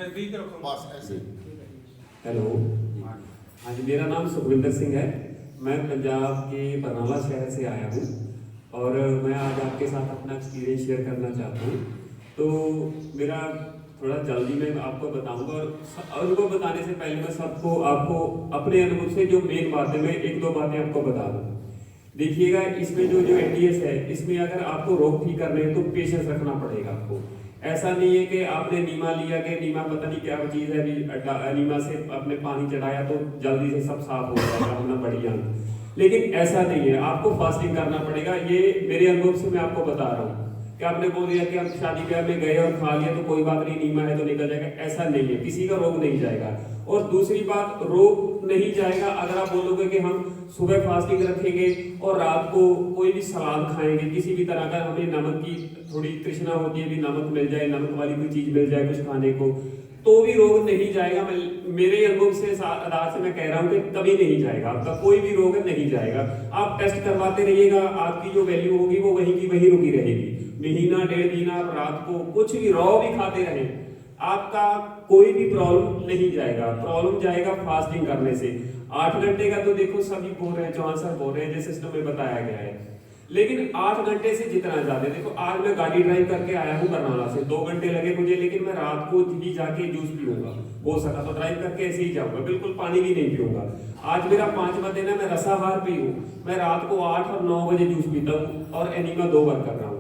बस ऐसे। हेलो, हाँ जी, मेरा नाम सुखविंदर सिंह है। मैं पंजाब के बरनाला शहर से आया हूँ और मैं आज आपके साथ अपना एक्सपीरियंस शेयर करना चाहता हूँ। तो मेरा थोड़ा जल्दी में आपको बताऊंगा और उनको बताने से पहले मैं आपको अपने अनुभव से जो मेन बातें मैं एक दो बातें आपको बता दूँ। देखिएगा, इसमें जो एनडीएस है, इसमें अगर आपको रोग ठीक करने हैं तो पेशेंस रखना पड़ेगा आपको। ऐसा नहीं है कि आपने नीमा लिया कि नीमा पता नहीं क्या चीज़ है, नीमा से आपने पानी चढ़ाया तो जल्दी से सब साफ हो जाएगा, अपना बढ़िया। लेकिन ऐसा नहीं है, आपको फास्टिंग करना पड़ेगा। ये मेरे अनुभव से मैं आपको बता रहा हूँ कि आपने बोल दिया कि हम शादी ब्याह में गए और खा लिया तो कोई बात नहीं, नीमा है तो निकल जाएगा। ऐसा नहीं है, किसी का रोग नहीं जाएगा। और दूसरी बात, रोग नहीं जाएगा अगर आप बोलोगे कि हम सुबह फास्टिंग रखेंगे और रात को कोई भी सलाद खाएंगे, किसी भी तरह का, हमें नमक की थोड़ी तृष्णा होती है, भी नमक मिल जाए, नमक वाली कोई चीज मिल जाए कुछ खाने को, तो भी रोग नहीं जाएगा। मैं मेरे अनुभव से आधार से मैं कह रहा हूँ कि कभी नहीं जाएगा, आपका कोई भी रोग नहीं जाएगा। आप टेस्ट करवाते रहिएगा, आपकी जो वैल्यू होगी वो वहीं की वहीं रुकी रहेगी। महीना डेढ़ महीना आप रात को कुछ भी रॉ भी खाते रहे, आपका कोई भी प्रॉब्लम नहीं जाएगा। प्रॉब्लम जाएगा फास्टिंग करने से। 8 घंटे का तो देखो सभी बोल रहे हैं, चौहान सर बोल रहे हैं, जैसे सिस्टम में बताया गया है। लेकिन 8 घंटे से जितना ज्यादा, देखो आज मैं गाड़ी ड्राइव करके आया हूँ बरनाला से, 2 घंटे लगे मुझे, लेकिन मैं रात को ही जाके जूस पीऊंगा। हो सका तो ड्राइव करके ऐसे ही जाऊंगा, बिल्कुल पानी भी नहीं पीऊंगा। आज मेरा 5वां दिन है, मैं रसाहार पी हूँ। मैं रात को 8 और 9 बजे जूस पीता हूँ और एनीमा 2 बार कर रहा हूँ।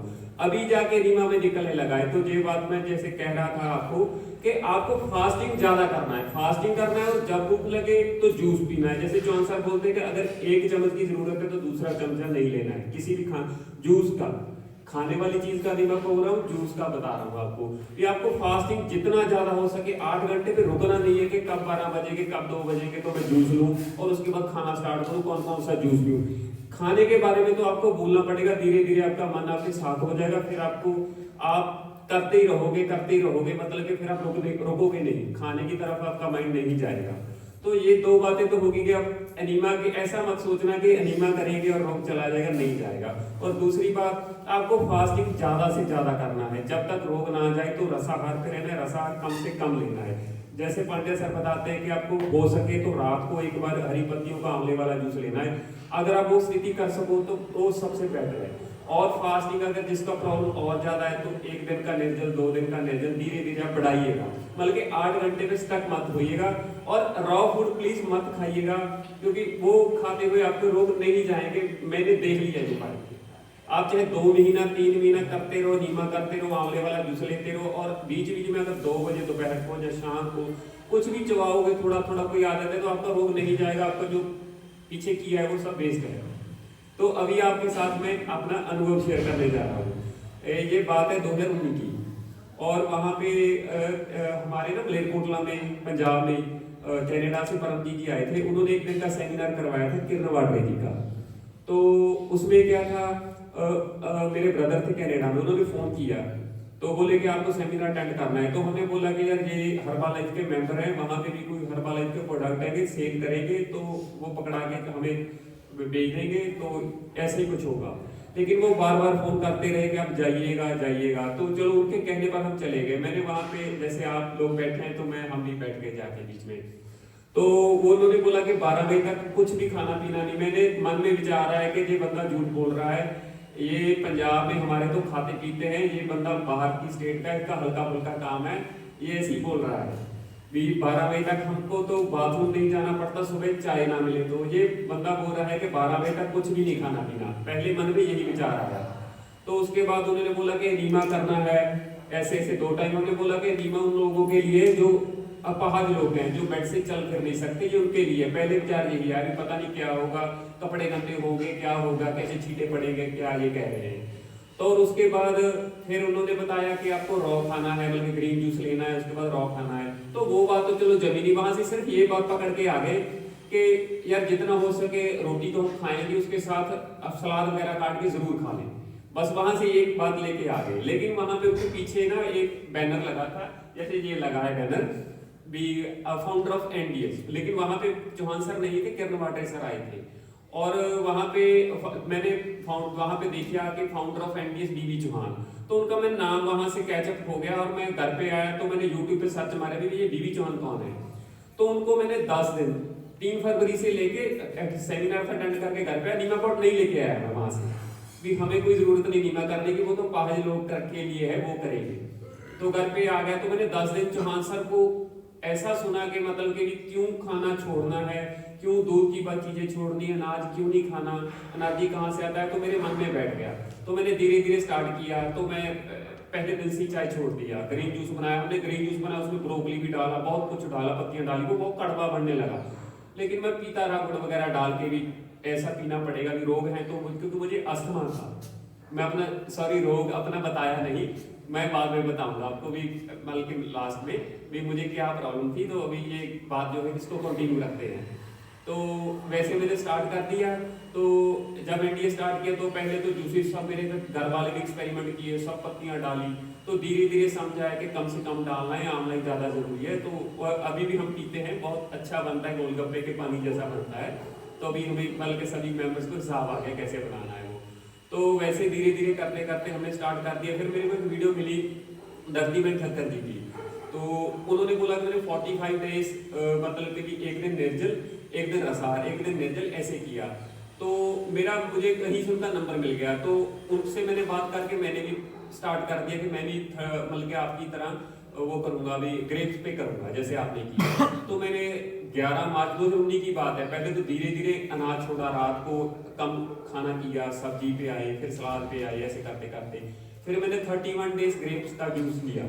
अभी जाके एनीमा में निकलने लगा है। तो ये बात मैं जैसे कह रहा था आपको कि आपको फास्टिंग ज्यादा करना है, फास्टिंग करना है, और जब भूख लगे तो जूस पीना है। जैसे जॉन सर बोलते हैं कि अगर 1 चम्मच की जरूरत है तो दूसरा चमचा नहीं लेना है किसी भी जूस का। खाने वाली चीज का नहीं मैं बोल रहा हूँ, जूस का बता रहा हूँ आपको। ये आपको फास्टिंग जितना ज्यादा हो सके, 8 घंटे पे रुकना नहीं है कि कब 12 बजे के कब 2 बजे के तो मैं जूस लूं और उसके बाद खाना स्टार्ट करूं, कौन कौन सा जूस पीऊं। खाने के बारे में तो आपको भूलना पड़ेगा, धीरे धीरे आपका मन आपके साथ हो जाएगा। फिर आप करते ही रहोगे, मतलब कि फिर आप रोकोगे नहीं, खाने की तरफ आपका माइंड नहीं जाएगा। तो ये 2 बातें तो होगी कि अब एनीमा के ऐसा मत सोचना कि एनीमा करेंगे और रोग चला जाएगा, नहीं जाएगा। और दूसरी बात, आपको फास्टिंग ज्यादा से ज्यादा करना है, जब तक रोग ना आ जाए तो रसाहार पे रहना है, रसाहार कम से कम लेना है। जैसे पांडे सर बताते हैं कि आपको हो सके तो रात को एक बार हरी पत्तियों का आंवले वाला जूस लेना है। अगर आप वो स्थिति कर सको तो वो सबसे बेटर है। और फास्टिंग अगर जिसका प्रॉब्लम और ज्यादा है तो 1 दिन का निर्जल, 2 दिन का निर्जल, धीरे धीरे आप बढ़ाइएगा। मतलब कि 8 घंटे पे स्टक मत होइएगा। और रॉ फूड प्लीज मत खाइएगा, क्योंकि वो खाते हुए आपके रोग नहीं जाएंगे। मैंने देख लिया ये बात। आप चाहे 2 महीना 3 महीना करते रहो, नीमा करते रहो, आंवले वाला जूस लेते रहो, और बीच बीच में अगर 2 बजे दोपहर को या शाम को कुछ भी चबाओगे, थोड़ा थोड़ा कोई आदत है, तो आपका रोग नहीं जाएगा। आपका जो पीछे किया है वो सब वेस्ट है। तो अभी आपके साथ में अपना अनुभव शेयर करने जा रहा हूँ। ये बात है 2019 की, और वहाँ पे हमारे ना मलेरकोटला में, पंजाब में, कनाडा से परमजीत जी आए थे। उन्होंने एक दिन का सेमिनार करवाया था किरण वाडरे जी का। तो उसमें क्या था, मेरे ब्रदर थे कनाडा में, उन्होंने फोन किया तो बोले कि आपको सेमिनार अटेंड करना है। तो हमने बोला कि यार ये हर्बल लाइफ के मेंबर हैं, वहाँ पे भी कोई हर्बल लाइफ के प्रोडक्ट है, सेल करेंगे तो वो पकड़ा के हमें भेज देंगे, तो ऐसे ही कुछ होगा। लेकिन वो बार बार फोन करते रहे कि आप जाइएगा। तो चलो उनके कहने पर हम चले गए। मैंने वहां पे, जैसे आप लोग बैठे हैं तो हम भी बैठ के जाके बीच में, तो वो उन्होंने बोला कि 12 बजे तक कुछ भी खाना पीना नहीं। मैंने मन में विचार आया कि ये बंदा झूठ बोल रहा है, ये पंजाब में हमारे तो खाते पीते हैं, ये बंदा बाहर की स्टेट का, इसका हल्का फुल्का काम है, ये ऐसे ही बोल रहा है। 12 बजे तक हमको तो बाथरूम नहीं जाना पड़ता, सुबह चाय ना मिले तो ये बंदा बोल रहा है कि 12 बजे तक कुछ भी नहीं खाना पीना। पहले मन में यही विचार आया। तो उसके बाद उन्होंने बोला कि नीमा करना है, ऐसे ऐसे 2 टाइम। उन्होंने बोला कि नीमा उन लोगों के लिए जो अपाहज लोग हैं, जो बेड से चल फिर नहीं सकते, ये उनके लिए। पहले विचार यही आया कि पता नहीं क्या होगा, कपड़े गंदे होंगे, क्या होगा, कैसे छींटे पड़ेंगे, क्या ये कह रहे हैं। तो और उसके बाद फिर उन्होंने बताया कि आपको रॉ खाना है, मतलब ग्रीन जूस लेना है, उसके बाद रॉ खाना है। तो वो बात तो चलो जमीनी, वहां से सिर्फ ये बात पकड़ के आ गए कि यार जितना हो सके रोटी तो हम खाएंगे, उसके साथ सलाद वगैरह काट के जरूर खा लें। बस वहां से एक बात लेके आ गए। लेकिन वहां पे उसके पीछे ना एक बैनर लगा था, जैसे ये लगा है banner, be founder of NDS. लेकिन वहां पे चौहान सर नहीं थे, किरण वाडरे सर आए थे। और वहां पे मैंने वहां पे देखा कि फाउंडर ऑफ एनडीएस बीवी चौहान। तो उनका मैं नाम वहां से कैचअप हो गया और मैं घर पे आया तो मैंने यूट्यूब पे सर्च मारा भी ये बीबी चौहान कौन है। तो उनको मैंने 10 दिन 3 फरवरी से लेके सेमिनार अटेंड करके घर पे नीमा पॉट नहीं लेके आया मैं वहां से भी हमें कोई जरूरत नहीं नीमा करने की, वो तो पाहज लोग के लिए है, वो करेंगे। तो घर पे आ गया तो मैंने 10 दिन चौहान सर को ऐसा सुना कि मतलब कि क्यों खाना छोड़ना है, क्यों दूध की बात चीजें छोड़नी है, अनाज क्यों नहीं खाना, अनाज ही कहाँ से आता है, तो मेरे मन में बैठ गया। तो मैंने धीरे धीरे स्टार्ट किया। तो मैं पहले दिन से चाय छोड़ दिया, ग्रीन जूस बनाया हमने, ग्रीन जूस बनाया उसमें ब्रोकली भी डाला, बहुत कुछ डाला, पत्तियां डाली, वो बहुत कड़वा बनने लगा। लेकिन मैं पीता रहा, गुड़ वगैरह डाल के भी ऐसा पीना पड़ेगा कि रोग है तो, क्योंकि मुझे अस्थमा था। मैं अपना रोग अपना बताया नहीं, मैं बाद में बताऊंगा आपको भी बल्कि लास्ट में भी मुझे क्या प्रॉब्लम थी। तो अभी ये बात जो है इसको कंटिन्यू रखते हैं। तो वैसे मैंने स्टार्ट कर दिया। तो जब एनडीए स्टार्ट किया तो पहले तो जूसेस सब मेरे घर वाले भी एक्सपेरिमेंट किए, सब पत्तियां डाली। तो धीरे धीरे समझा है कि कम से कम डालना है, आमला ही ज़्यादा जरूरी है। तो अभी भी हम पीते हैं, बहुत अच्छा बनता है, गोलगप्पे के पानी जैसा बनता है। तो अभी हमें बल्कि सभी मेंबर्स को हिसाब आ गया कैसे बनाना है वो। तो वैसे धीरे धीरे करते करते हमने स्टार्ट कर दिया। फिर मेरे को एक वीडियो मिली धरती में ठक्कर दी थी, तो उन्होंने बोला कि मैंने 45 डेज मतलब कि एक दिन निर्जल, एक दिन रसार, एक दिन निर्जल ऐसे किया। तो मेरा मुझे कहीं से उनका नंबर मिल गया। तो उनसे मैंने बात करके मैंने भी स्टार्ट कर दिया कि मैं भी मतलब कि आपकी तरह वो करूंगा, अभी ग्रेप्स पे करूंगा जैसे आपने किया। तो मैंने 11 मार्च 2019 की बात है, पहले तो धीरे धीरे अनाज छोड़ा, रात को कम खाना किया, सब्जी पे आए, फिर सलाद पे आए, ऐसे करते करते फिर मैंने 31 डेज ग्रेप्स का जूस लिया,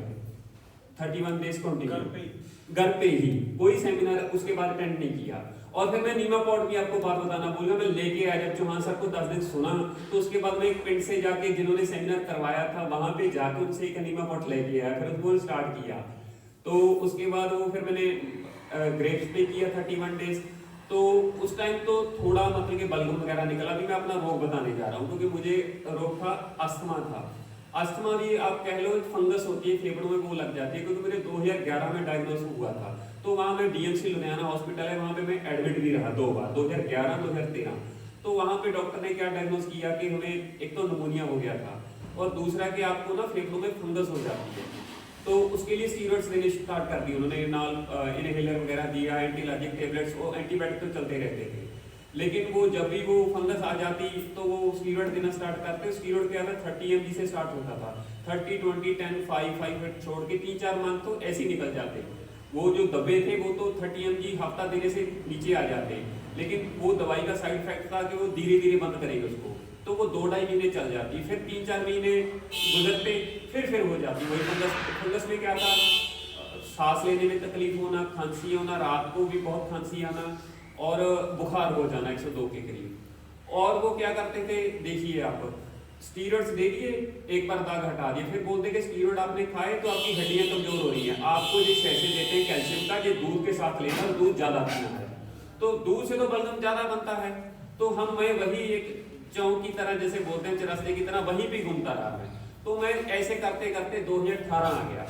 31 डेज कंटिन्यू घर पे ही, कोई सेमिनार उसके बाद अटेंड नहीं किया। और फिर मैं नीमा पॉट भी आपको बात बताना भूलूंगा, मैं लेके आया। जब चौहान सर को 10 दिन सुना तो उसके बाद मैं एक पिंड से जाके जिन्होंने सेमिनार करवाया था वहां पे जाके उनसे एक नीमा पॉट लेके आया, फिर उसको स्टार्ट किया। तो उसके बाद वो फिर मैंने ग्रेप्स पे किया 31 डेज। तो उस टाइम तो थोड़ा मतलब कि बलगम वगैरह निकला। अभी मैं अपना रोग बताने जा रहा हूँ, क्योंकि मुझे रोग था, अस्थमा था। अस्थमा भी आप कह लो एक फंगस होती है फेफड़ों में, वो लग जाती है। क्योंकि मेरे 2011 में डायग्नोस हुआ था, तो वहाँ मैं डीएमसी लुधियाना हॉस्पिटल है, वहाँ पे मैं एडमिट भी रहा 2 बार, 2011 2013। तो वहाँ पे डॉक्टर ने क्या डायग्नोस किया कि हमें एक तो निमोनिया हो गया था, और दूसरा कि आपको ना फेफड़ों में फंगस हो जाती है। तो उसके लिए स्टीरॉइड्स देने स्टार्ट कर दिए उन्होंने, नाल इनहेलर वगैरह दिया, एंटीलर्जिक टेबलेट्स, वो एंटीबायोटिक तो चलते रहते थे। लेकिन वो जब भी वो फंगस आ जाती तो वो स्टीरॉइड देना स्टार्ट करते। स्टीरॉइड क्या था, 30 mg से स्टार्ट होता था, 30 20 10 5 5 छोड़ के 3-4 मंथ तो ऐसे ही निकल जाते। वो जो दबे थे वो तो 30 mg हफ्ता देने से नीचे आ जाते, लेकिन वो दवाई का साइड इफेक्ट था कि वो धीरे धीरे बंद करेंगे उसको, तो वो 2-2.5 महीने चल जाती, फिर 3-4 महीने गुजरते, फिर हो जाती वही फंगस। फंगस में क्या था, सांस लेने में तकलीफ होना, खांसी होना, रात को भी बहुत खांसी आना, और बुखार हो जाना 102 के करीब। और वो क्या करते थे, देखिए आप स्टीरॉइड्स दे दिए, एक बार दाग हटा दिए, फिर बोलते कि स्टीरॉइड आपने खाए तो आपकी हड्डियां कमजोर हो रही हैं, आपको जो शैसे देते हैं कैल्शियम का, ये दूध के साथ लेना और दूध ज्यादा पीना है। तो दूध से तो बलगम ज्यादा बनता है। तो हम मैं वही एक चौक की तरह जैसे बोलते हैं चरस्ते की तरह वहीं पे घूमता रहा मैं। तो मैं ऐसे करते करते 2018 आ गया।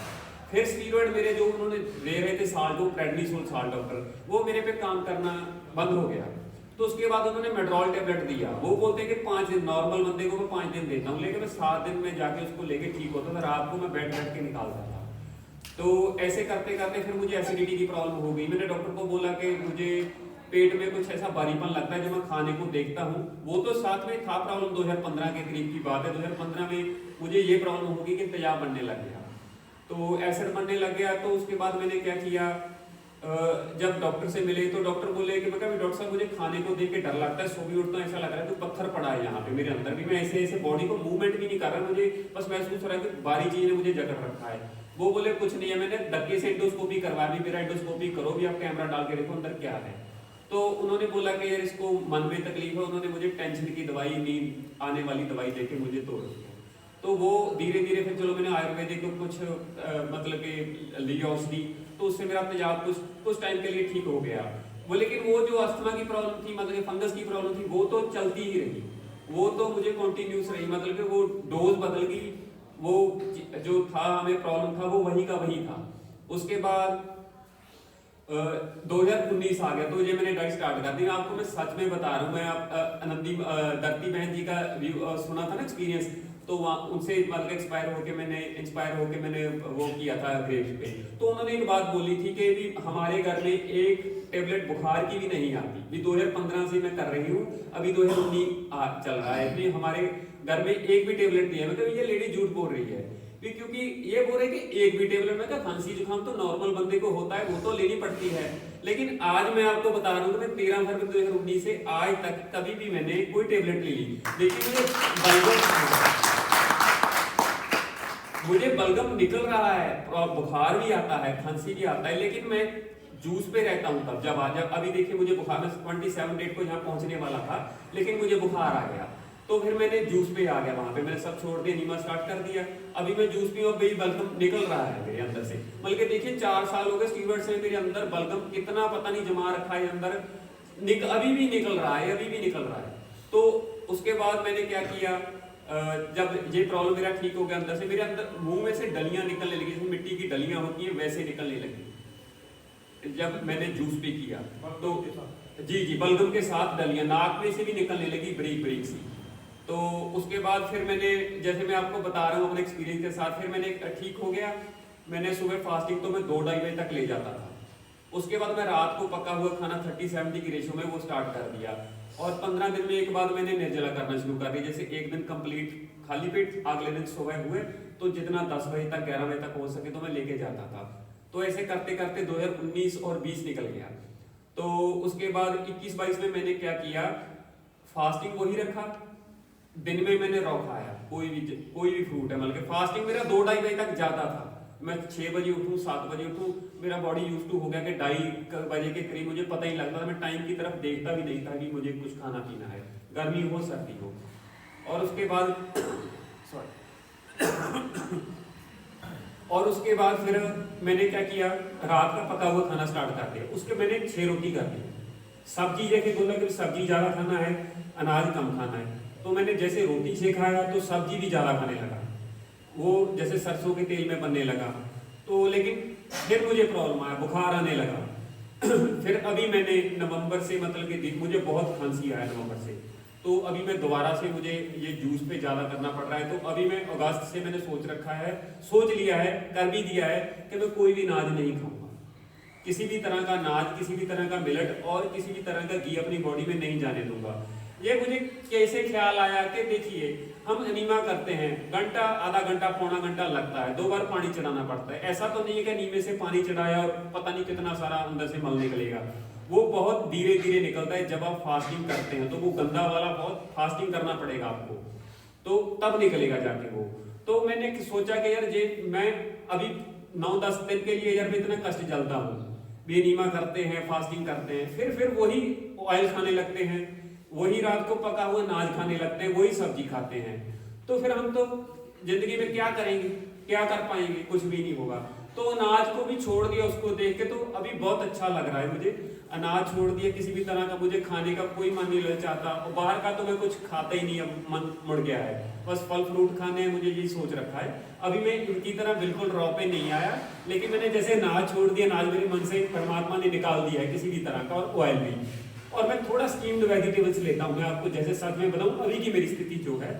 फिर स्टीरॉइड मेरे जो उन्होंने दे रहे थे साल्टो, प्रेडनिसोल साल्ट डॉक्टर, वो मेरे पे काम करना बंद हो गया। तो उसके बाद उन्होंने मेड्रोल टेबलेट दिया। वो बोलते हैं कि 5 दिन, नॉर्मल बंदे को मैं 5 दिन देता हूँ, लेकिन मैं 7 दिन में जाके उसको लेके ठीक होता था, रात को मैं बैठ के निकालता था। तो ऐसे करते करते फिर मुझे एसिडिटी की प्रॉब्लम हो गई। मैंने डॉक्टर को बोला कि मुझे पेट में कुछ ऐसा भारीपन लगता है जो मैं खाने को देखता हूँ। वो तो साथ में था प्रॉब्लम, 2015 के करीब की बात है। 2015 में मुझे ये प्रॉब्लम होगी कि तेजाब बनने लग गया, तो एसिड बनने लग गया। तो उसके बाद मैंने क्या किया, जब डॉक्टर से मिले तो डॉक्टर बोले कि मैं कहा डॉक्टर साहब मुझे खाने को देख के डर लगता है, सो भी उठता है ऐसा लग रहा है तो पत्थर पड़ा है यहाँ पे मेरे अंदर भी, मैं ऐसे ऐसे बॉडी को मूवमेंट भी नहीं कर रहा, मुझे बस महसूस हो रहा है कि भारी चीज ने मुझे जकड़ रखा है। वो बोले कुछ नहीं है, मैंने धक्के से एंडोस्कोपी करवा दी, मेरा एंडोस्कोपी करो भी, आप कैमरा डाल के देखो अंदर क्या है। तो उन्होंने बोला कि यार इसको मन में तकलीफ है, उन्होंने मुझे टेंशन की दवाई, नींद आने वाली दवाई देके मुझे तोड़ दिया। तो वो धीरे धीरे फिर चलो मैंने आयुर्वेदिक को कुछ मतलब कि ली औषधि, तो उससे मेरा तेजाब कुछ टाइम के लिए ठीक हो गया। वो लेकिन वो जो अस्थमा की प्रॉब्लम थी, मतलब फंगस की प्रॉब्लम थी, वो तो चलती ही रही, वो तो मुझे कंटिन्यूस रही, मतलब कि वो डोज बदल गई, वो जो था हमें प्रॉब्लम था वो वही का वही था। उसके बाद 2019 आ गया, तो ये मैंने डाइट स्टार्ट कर दी। आपको मैं सच में बता रहा हूँ, मैं आप आनंदी दत्ती बहन जी का सुना था ना एक्सपीरियंस, तो वहाँ उनसे मतलब इंस्पायर होके मैंने वो किया था ग्रेप्स पे। तो उन्होंने एक बात बोली थी कि भी हमारे घर में एक टेबलेट बुखार की भी नहीं आती, भी 2015 से मैं कर रही हूँ, अभी 2019 चल रहा है, भी हमारे घर में एक भी टेबलेट नहीं है। मतलब ये लेडी झूठ बोल रही है, क्योंकि ये बोल रहे कि एक भी टेबलेट में, खांसी जुकाम तो नॉर्मल बंदे को होता है, वो तो लेनी पड़ती है। लेकिन आज मैं आपको बता रहा हूँ कि मैं 13 फरवरी 2019 से आज तक कभी भी मैंने कोई टेबलेट ले ली, लेकिन मुझे बलगम निकल रहा है, बुखार भी आता है, खांसी भी आता है, लेकिन मैं जूस पे रहता हूँ। तब जब अभी देखिए मुझे बुखार, में 27 डेट को यहाँ पहुंचने वाला था, लेकिन मुझे बुखार आ गया, तो फिर मैंने जूस पे आ गया, वहां पे मैंने सब छोड़ दिया, नीमा स्टार्ट कर दिया। अभी मैं जूस पी और भाई बलगम निकल रहा है मेरे अंदर से। बल्कि देखिए 4 साल हो गए स्टीवर्ड से मेरे अंदर बलगम कितना पता नहीं जमा रखा है अंदर, अभी भी निकल रहा है, अभी भी निकल रहा है। तो उसके बाद मैंने क्या किया, जब ये प्रॉब्लम मेरा ठीक हो गया, अंदर से मेरे अंदर मुंह में से डलियां निकलने लगी, जैसे मिट्टी की डलियां होती है वैसे निकलने लगी जब मैंने जूस पे किया। तो जी बलगम के साथ डलियां नाक में से भी निकलने लगी, ब्रेक ब्रेक सी। तो उसके बाद फिर मैंने, जैसे मैं आपको बता रहा हूँ अपने एक्सपीरियंस के साथ, फिर मैंने ठीक हो गया। मैंने सुबह फास्टिंग तो मैं 2-2.5 बजे तक ले जाता था। उसके बाद मैं रात को पका हुआ खाना 30-70 की रेशो में वो स्टार्ट कर दिया, और 15 दिन में एक बार मैंने निर्जला करना शुरू कर दिया। जैसे एक दिन कंप्लीट खाली पेट, अगले दिन सुबह हुए तो जितना 10 बजे तक 11 बजे तक हो सके तो मैं लेके जाता था। तो ऐसे करते करते 2019 और 20 निकल गया। तो उसके बाद 21-22 में मैंने क्या किया, फास्टिंग वही रखा, दिन में मैंने रॉ खाया, कोई भी फ्रूट है, मतलब फास्टिंग मेरा 2-2.5 बजे तक जाता था। मैं 6 बजे उठूं, 7 बजे उठूं, मेरा बॉडी यूज टू हो गया कि 2:30 बजे के करीब मुझे पता ही लगता था, मैं टाइम की तरफ देखता भी नहीं था कि मुझे कुछ खाना पीना है, गर्मी हो सर्दी हो। और उसके बाद और उसके बाद फिर मैंने क्या किया, रात का पका हुआ खाना स्टार्ट कर दिया। उसके मैंने 6 रोटी कर दी। सब्जी जैसे बोला कि सब्जी ज्यादा खाना है, अनाज कम खाना है, तो मैंने जैसे रोटी 6 खाया तो सब्जी भी ज्यादा खाने लगा, वो जैसे सरसों के तेल में बनने लगा। तो लेकिन फिर मुझे प्रॉब्लम आया, बुखार आने लगा। फिर अभी मैंने नवंबर से, मतलब कि मुझे बहुत खांसी आया नवंबर से, तो अभी मैं दोबारा से मुझे ये जूस पे ज्यादा करना पड़ रहा है। तो अभी मैं अगस्त से मैंने सोच लिया है, कर भी दिया है कि मैं कोई भी अनाज नहीं खाऊंगा, किसी भी तरह का अनाज, किसी भी तरह का मिलेट और किसी भी तरह का घी अपनी बॉडी में नहीं जाने दूंगा। ये मुझे कैसे ख्याल आया कि देखिए हम अनीमा करते हैं, घंटा, आधा घंटा, पौना घंटा लगता है, 2 बार पानी चढ़ाना पड़ता है। ऐसा तो नहीं है कि अनीमे से पानी चढ़ाया और पता नहीं कितना सारा अंदर से मल निकलेगा, वो बहुत धीरे धीरे निकलता है। जब आप फास्टिंग करते हैं तो वो गंदा वाला बहुत फास्टिंग करना पड़ेगा आपको, तो तब निकलेगा जाके वो। तो मैंने सोचा कि यार ये मैं अभी 9-10 दिन के लिए यार मैं इतना कष्ट झेलता हूँ, बेनीमा करते हैं, फास्टिंग करते हैं, फिर वही ऑयल खाने लगते हैं, वही रात को पका हुआ अनाज खाने लगते हैं, वही सब्जी खाते हैं। तो फिर हम तो जिंदगी में क्या करेंगे, क्या कर पाएंगे, कुछ भी नहीं होगा। तो अनाज को भी छोड़ दिया, उसको देख के तो अभी बहुत अच्छा लग रहा है मुझे। अनाज छोड़ दिया, किसी भी तरह का मुझे खाने का कोई मन नहीं चाहता, और बाहर का तो मैं कुछ खाता ही नहीं, अब मन मुड़ गया है, बस फल फ्रूट खाने हैं, मुझे ये सोच रखा है। अभी मैं इनकी तरह बिल्कुल रॉ पे नहीं आया, लेकिन मैंने जैसे अनाज छोड़ दिया, अनाज मेरे मन से परमात्मा ने निकाल दिया है किसी भी तरह का, और ऑयल भी। और मैं थोड़ा स्टीम्ड वेजिटेबल्स लेता हूँ। मैं आपको जैसे सच में बताऊँ, अभी की मेरी स्थिति जो है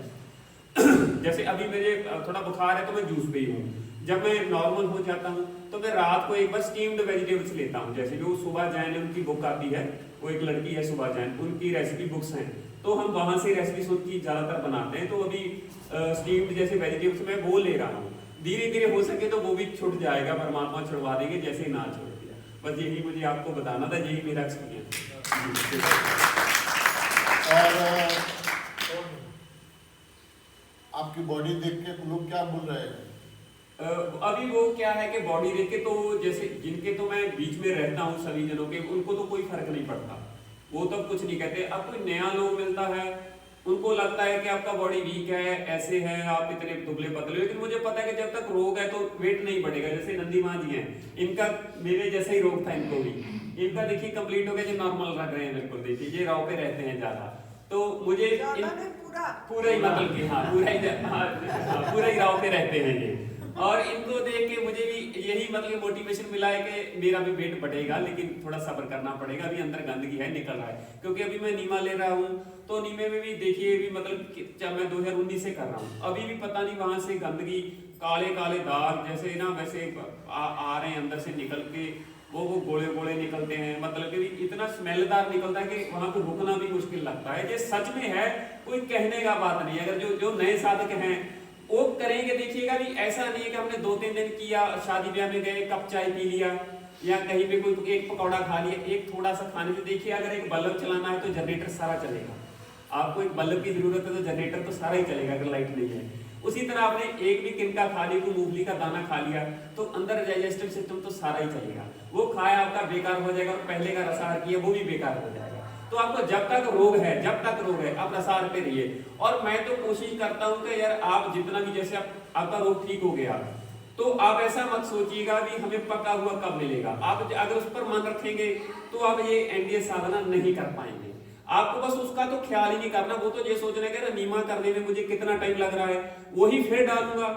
जैसे अभी मेरे थोड़ा बुखार है तो मैं जूस पे ही हूँ। जब मैं नॉर्मल हो जाता हूँ तो मैं रात को एक बार स्टीम्ड वेजिटेबल्स लेता हूँ। जैसे जो सुबह जैन, उनकी बुक आती है, वो एक लड़की है सुबह जैन, उनकी रेसिपी बुक्स हैं, तो हम वहां से रेसिपी उनकी ज्यादातर बनाते हैं। तो अभी स्टीम्ड जैसे वेजिटेबल्स मैं वो ले रहा हूँ, धीरे धीरे हो सके तो वो भी छुट जाएगा, परमात्मा छुड़वा देंगे जैसे ना छोड़ दिया। बस यही मुझे आपको बताना था, यही मेरा एक्सपीरियंस। और आपकी बॉडी देख के लोग क्या बोल रहे हैं? अभी वो क्या है कि बॉडी देख के तो जैसे जिनके तो मैं बीच में रहता हूँ सभी जनों के, उनको तो कोई फर्क नहीं पड़ता, वो तो कुछ नहीं कहते। अब कोई नया लोग मिलता है, उनको लगता है कि आपका बॉडी वीक है, ऐसे है, आप इतने दुबले पतले। लेकिन मुझे पता है कि जब तक रोग है तो वेट नहीं बढ़ेगा। जैसे नंदी माँ जी हैं, इनका मेरे जैसा ही रोग था इनको भी, इनका देखिए कंप्लीट हो गया, जो नॉर्मल रख रहे हैं बिल्कुल, देखिए ये राव पे रहते हैं ज्यादा। तो मुझे पूरा ही मतलब कि हाँ पूरा ही राव पे रहते हैं ये। और इनको देख के मुझे भी यही मतलब मोटिवेशन मिला है कि मेरा भी वेट बढ़ेगा, लेकिन थोड़ा सब्र करना पड़ेगा। अभी अंदर गंदगी है, निकल रहा है, क्योंकि अभी मैं नीमा ले रहा हूँ, तो नीमे में भी देखिए भी मतलब मैं 2019 से कर रहा हूँ, अभी भी पता नहीं वहां से गंदगी, काले काले दाग जैसे ना वैसे आ रहे हैं अंदर से निकल के, वो गोले गोले निकलते हैं, मतलब कि इतना स्मेलदार निकलता है कि वहां पे रुकना भी मुश्किल लगता है। ये सच में है, कोई कहने का बात नहीं। अगर जो नए साधक हैं वो करेंगे, देखिएगा भी ऐसा नहीं है कि हमने 2-3 दिन किया, शादी ब्याह में गए, कप चाय पी लिया या कहीं पे कोई एक पकौड़ा खा लिया, एक थोड़ा सा खाने से। देखिए अगर एक बल्ब चलाना है तो जनरेटर सारा चलेगा, आपको एक बल्ब की जरूरत है तो जनरेटर तो सारा ही चलेगा अगर लाइट नहीं है। उसी तरह आपने एक भी किनका खा लिया, कोई मूंगफली का दाना खा लिया, तो अंदर डाइजेस्टिव सिस्टम तो सारा ही चलेगा, वो खाया आपका बेकार हो जाएगा, और पहले का रसाहार किया वो भी बेकार हो जाएगा। तो आपको जब तक रोग है आप रसाहार पे रहिए। और मैं तो कोशिश करता हूँ कि यार आप जितना भी, जैसे आपका रोग ठीक हो गया तो आप ऐसा मत सोचिएगा भी हमें पका हुआ कब मिलेगा। आप अगर उस पर मन रखेंगे तो आप ये एनडीएस साधना नहीं कर पाएंगे। आपको बस उसका तो ख्याल ही नहीं करना, वो तो ये सोचना है कि नीमा करने में मुझे कितना टाइम लग रहा है, वही फिर डालूंगा,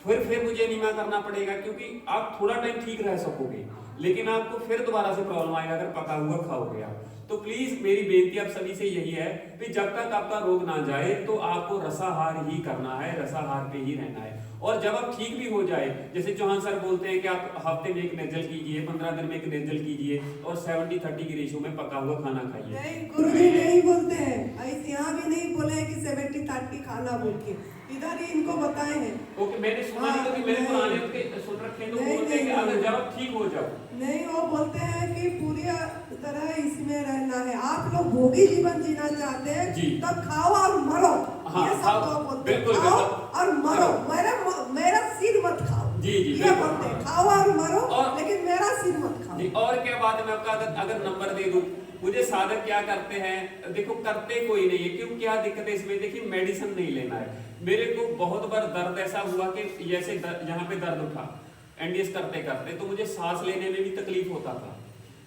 फिर मुझे नीमा करना पड़ेगा, क्योंकि आप थोड़ा टाइम ठीक रह सकोगे, लेकिन आपको फिर दोबारा से प्रॉब्लम आएगा अगर पका हुआ खाओगे आप। तो प्लीज मेरी बेनती आप सभी से यही है कि जब तक आपका रोग ना जाए तो आपको रसाहार ही करना है, रसाहार पे ही रहना है। और जब आप ठीक भी हो जाए, जैसे चौहान सर बोलते हैं कि आप हफ्ते में एक निर्जल कीजिए, 15 दिन में एक निर्जल कीजिए, और 70-30 की रेशियो में पका हुआ खाना खाइए। नहीं गुरुजी नहीं बोलते हैं, ऐसे यहाँ भी नहीं बोले हैं कि 70-30 खाना बोल के, इधर ही इनको बताए हैं। ओके, मैंने सुना नहीं, क्योंकि मैंने पुराने उनके सुन रखे हैं, तो बोलते हैं कि अगर जब आप ठीक हो जाओ। नहीं, वो बोलते हैं कि पूरी तरह इसमें रहना है। आप लोग भोगी जीवन जीना चाहते हैं तो खाओ और मरो। हाँ, ये सब तो बोलते हैं, बिल्कुल, खाओ बिल्कुल। और मरो, मेरा सिर मत खाओ। जी जी, ये बोलते हैं खाओ और मरो, लेकिन मेरा सिर मत खाओ। जी, और क्या बात है, मैं आपका अगर नंबर दे दूं, मुझे साधक क्या करते हैं, देखो करते कोई नहीं है, क्यों क्या दिक्कत है इसमें, देखिए मेडिसिन नहीं लेना है। मेरे को बहुत बार दर्द ऐसा हुआ कि जैसे यहाँ पे दर्द उठा एनडीएस करते करते, तो मुझे सांस लेने में भी तकलीफ होता था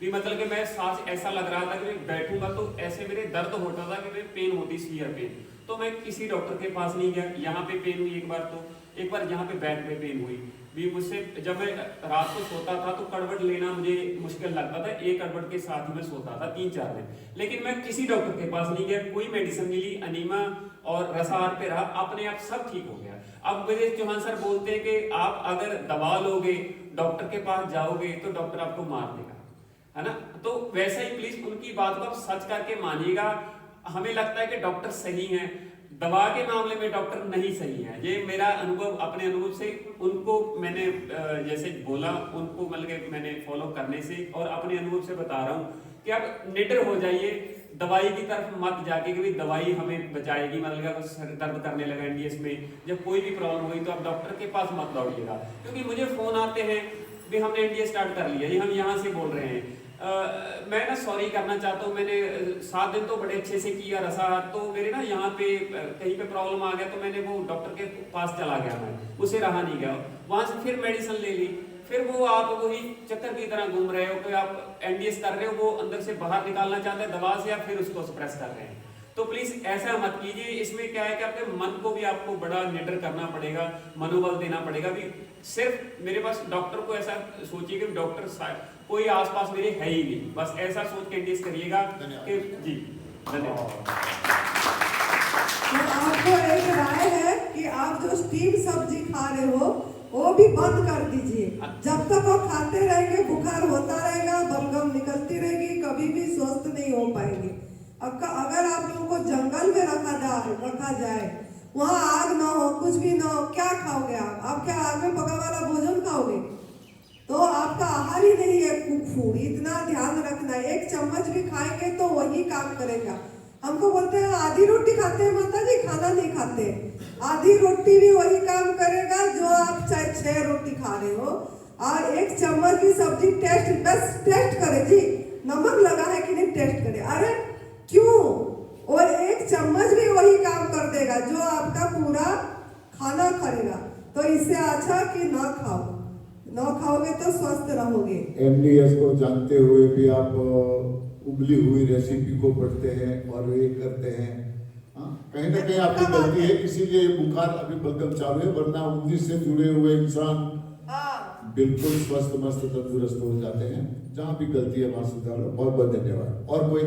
भी, मतलब कि मैं सांस ऐसा लग रहा था कि मैं बैठूंगा तो ऐसे मेरे दर्द होता था कि मेरे पेन होती, सीवियर पेन। तो मैं किसी डॉक्टर के पास नहीं गया, यहाँ पे पेन हुई एक बार, तो एक बार यहाँ पे बैक में पेन हुई भी मुझसे। जब मैं रात को सोता था तो करवट लेना मुझे मुश्किल लगता था, एक करवट के साथ ही मैं सोता था 3-4 दिन, लेकिन मैं किसी डॉक्टर के पास नहीं गया, कोई मेडिसिन मिली, अनीमा और रसाहार पे रहा, अपने आप सब ठीक हो गया। अब मुझे चौहान सर बोलते हैं कि आप अगर दवा लोगे, डॉक्टर के पास जाओगे तो डॉक्टर आपको मार देगा, है ना। तो वैसा ही प्लीज उनकी बात को आप सच करके मानिएगा। हमें लगता है कि डॉक्टर सही हैं, दवा के मामले में डॉक्टर नहीं सही है। ये मेरा अनुभव, अपने अनुभव से उनको मैंने जैसे बोला, उनको मतलब मैंने फॉलो करने से और अपने अनुभव से बता रहा हूँ कि आप निडर हो जाइए, दवाई की तरफ मत जाके कि दवाई हमें बचाएगी, मतलब सर दर्द करने लगा एनडीएस में, जब कोई भी प्रॉब्लम हुई तो आप डॉक्टर के पास मत दौड़िएगा। क्योंकि मुझे फोन आते हैं भी हमने एनडीएस स्टार्ट कर लिया, ये हम यहाँ से बोल रहे हैं। मैं ना सॉरी करना चाहता हूँ, मैंने 7 दिन तो बड़े अच्छे से किया रसाहार, तो मेरे ना यहाँ पे कहीं पे प्रॉब्लम आ गया, तो मैंने वो डॉक्टर के पास चला गया, मैं उसे रहा नहीं गया, वहां से फिर मेडिसिन ले ली, फिर वो आप वही चक्कर की तरह घूम रहे हो कि आप एनडीएस कर रहे हो, वो अंदर से बाहर निकालना चाहते हैं दवा से, या फिर उसको सप्रेस कर रहे हैं। तो प्लीज ऐसा मत कीजिए। इसमें क्या है कि आपके मन को भी आपको बड़ा निडर करना पड़ेगा, मनोबल देना पड़ेगा भी। सिर्फ मेरे पास डॉक्टर को ऐसा सोचिए कि डॉक्टर कोई आसपास मेरे है ही नहीं, बस ऐसा सोच के एनडीएस करिएगा कि जी धन्यवाद। तो आपको एक राय है कि आप जो स्टीम सब्जी खा रहे हो वो भी बंद कर दीजिए। जब तक वो खाते रहेंगे बुखार होता रहेगा, बलगम निकलती रहेगी, कभी भी स्वस्थ नहीं हो पाएंगे। अगर आप लोगों को जंगल में रखा जाए, वहाँ आग ना हो, कुछ भी ना हो, क्या खाओगे आप क्या आग में पका वाला भोजन खाओगे? तो आपका आहार ही नहीं है कुक फूड। इतना ध्यान रखना है, 1 चम्मच भी खाएंगे तो वही काम करेगा। हमको बोलते हैं आधी रोटी खाते हैं माता जी, खाना नहीं खाते। आधी रोटी भी वही काम करेगा जो आप चाहे 6 रोटी खा रहे हो। और 1 चम्मच की सब्जी टेस्ट करे जी, नमक लगा है कि नहीं टेस्ट करे। अरे क्यों? और 1 चम्मच भी वही काम कर देगा जो आपका पूरा खाना करेगा। तो इससे अच्छा कि ना खाओगे तो स्वस्थ रहोगे। एमडीएस को जानते हुए भी आप उबली हुई रेसिपी को पढ़ते हैं और ये करते हैं, हाँ कहीं ना कहीं आपकी गलती है, इसीलिए ये बुखार अभी बलगम चालू है, वरना 19 से जुड़े हुए इंसान हाँ बिल्कुल स्वस्थ मस्त तंदुरुस्त हो जाते हैं। जहाँ भी गलती है वहां सुधारो। बहुत बहुत धन्यवाद। और कोई